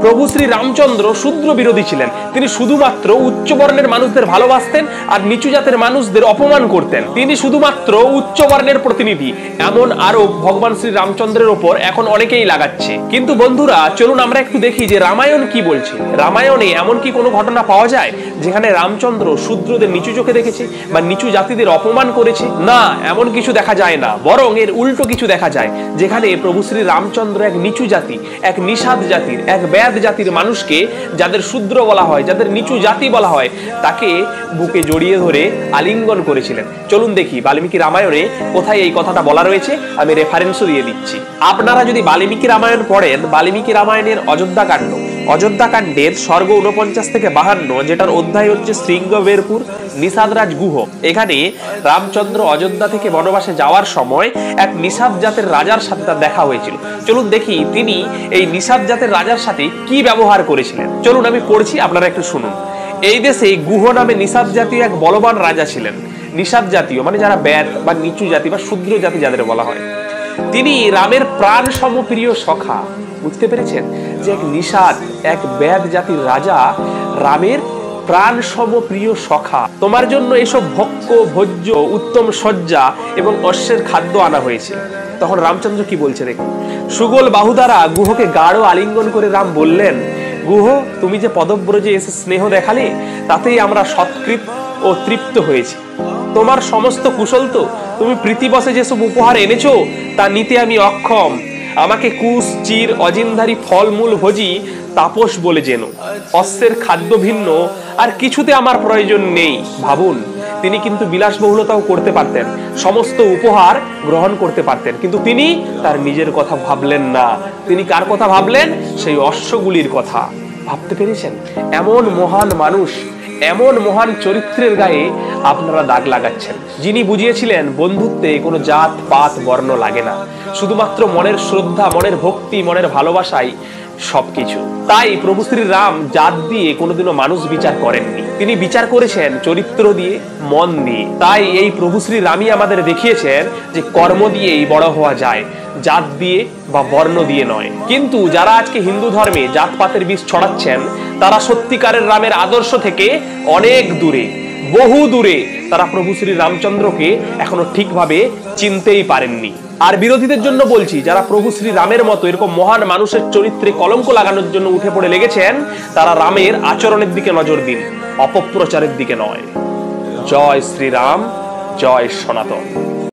প্রভু শ্রী রামচন্দ্র শূদ্র বিরোধী ছিলেন। তিনি শুধুমাত্র উচ্চ বর্ণের মানুষদের ভালোবাসতেন আর নিচু জাতের মানুষদের অপমান করতেন। তিনি শুধুমাত্র উচ্চ বর্ণের প্রতিনিধি, এমন আরোপ ভগবান শ্রী রামচন্দ্রের ওপর এখন অনেকেই লাগাচ্ছে। কিন্তু বন্ধুরা, চলুন আমরা একটু দেখি যে রামায়ণ কি বলছে। রামায়ণে এমন কি কোনো ঘটনা পাওয়া যায় যেখানে রামচন্দ্র শূদ্রদের নিচু চোখে দেখেছে বা নিচু জাতিদের অপমান করেছে? না, এমন কিছু দেখা যায় না। বরং এর উল্টো কিছু দেখা যায়, যেখানে প্রভু শ্রী রামচন্দ্র এক নিচু জাতি, এক নিষাদ জাতির, এক ব্যাদ জাতির মানুষকে, যাদের শূদ্র বলা হয়, যাদের নিচু জাতি বলা হয়, তাকে বুকে জড়িয়ে ধরে আলিঙ্গন করেছিলেন। চলুন দেখি বাল্মীকি রামায়ণে কোথায় এই কথাটা বলা রয়েছে। আমি রেফারেন্সও দিয়ে দিচ্ছি। আপনারা যদি বাল্মীকি রামায়ণ পড়েন, বাল্মীকি রামায়ণের অযোধ্যাকাণ্ড, অযোধ্যাকাণ্ডের সর্গ 49 থেকে 52, যেটার অধ্যায় হচ্ছে শৃঙ্গবেরপুর নিষাদরাজ গুহ। এখানে রামচন্দ্র অযোধ্যা থেকে বনবাসে যাওয়ার সময় এক নিষাদ জাতের রাজার সাথে তার দেখা হয়েছিল। চলুন দেখি তিনি এই নিষাদ জাতের রাজার সাথে কি ব্যবহার করেছিলেন। চলুন আমি পড়ছি, আপনারা একটু শুনুন। এই দেশে গুহ নামে নিষাদ জাতীয় এক বলবান রাজা ছিলেন। নিষাদ জাতীয় মানে যারা ব্যাদ বা নিচু জাতি বা শূদ্র জাতি যাদের বলা হয়। তিনি রামের প্রাণ সমপ্রিয় সখা। বুঝতে পেরেছেন যে এক নিষাদ, এক ব্যাদ জাতির রাজা রামের প্রাণ সমপ্রিয় সখা। তোমার জন্য এসব ভক্ষ ভোজ্য, উত্তম সজ্জা এবং অশ্বের খাদ্য আনা হয়েছে। তখন রামচন্দ্র কি বলছে দেখুন। সুগোল বাহু দ্বারা গুহকে গাঢ় আলিঙ্গন করে রাম বললেন, গুহ, তুমি যে পদব্রজে এসে স্নেহ দেখালে, তাতেই আমরা সৎকৃত ও তৃপ্ত হয়েছি। তোমার সমস্ত কুশল তো, তুমি প্রীতিবশে যেসব উপহার এনেছো তা নিতে আমি অক্ষম। আমাকে কুশ, চির, অজিনধারী, ফলমূল ভোজি তাপস বলে যেন। অশ্বের খাদ্য ভিন্ন আর কিছুতে আমার প্রয়োজন নেই। ভাবুন, তিনি কিন্তু বিলাসবহুলতাও করতে পারতেন, সমস্ত উপহার গ্রহণ করতে পারতেন, কিন্তু তিনি তার নিজের কথা ভাবলেন না। তিনি কার কথা ভাবলেন? সেই অশ্বগুলির কথা। ভাবতে পেরেছেন? এমন মহান মানুষ, এমন মহান চরিত্রের গায়ে আপনারা দাগ লাগাচ্ছেন, যিনি বুঝিয়েছিলেন বন্ধুত্বে কোনো জাত পাত বর্ণ লাগে না, শুধুমাত্র মনের শ্রদ্ধা, মনের ভক্তি, মনের ভালোবাসাই সবকিছু। তাই প্রভু শ্রী রাম জাত দিয়ে কোনোদিনও মানুষ বিচার করেননি, তিনি বিচার করেছেন চরিত্র দিয়ে, মন দিয়ে। তাই এই প্রভু শ্রী রামই আমাদের দেখিয়েছেন যে কর্ম দিয়েই বড় হওয়া যায়, জাত দিয়ে বা বর্ণ দিয়ে নয়। কিন্তু যারা আজকে হিন্দু ধর্মে জাতপাতের বীজ ছড়াচ্ছেন, তারা সত্যিকারের রামের আদর্শ থেকে অনেক দূরে, বহু দূরে। তারা প্রভু শ্রী রামচন্দ্রকে এখনো ঠিকভাবে চিনতেই পারেননি। আর বিরোধীদের জন্য বলছি, যারা প্রভু শ্রী রামের মতো এরকম মহান মানুষের চরিত্রে কলঙ্ক লাগানোর জন্য উঠে পড়ে লেগেছেন, তারা রামের আচরণের দিকে নজর দিন, অপপ্রচারের দিকে নয়। জয় শ্রীরাম, জয় সনাতন।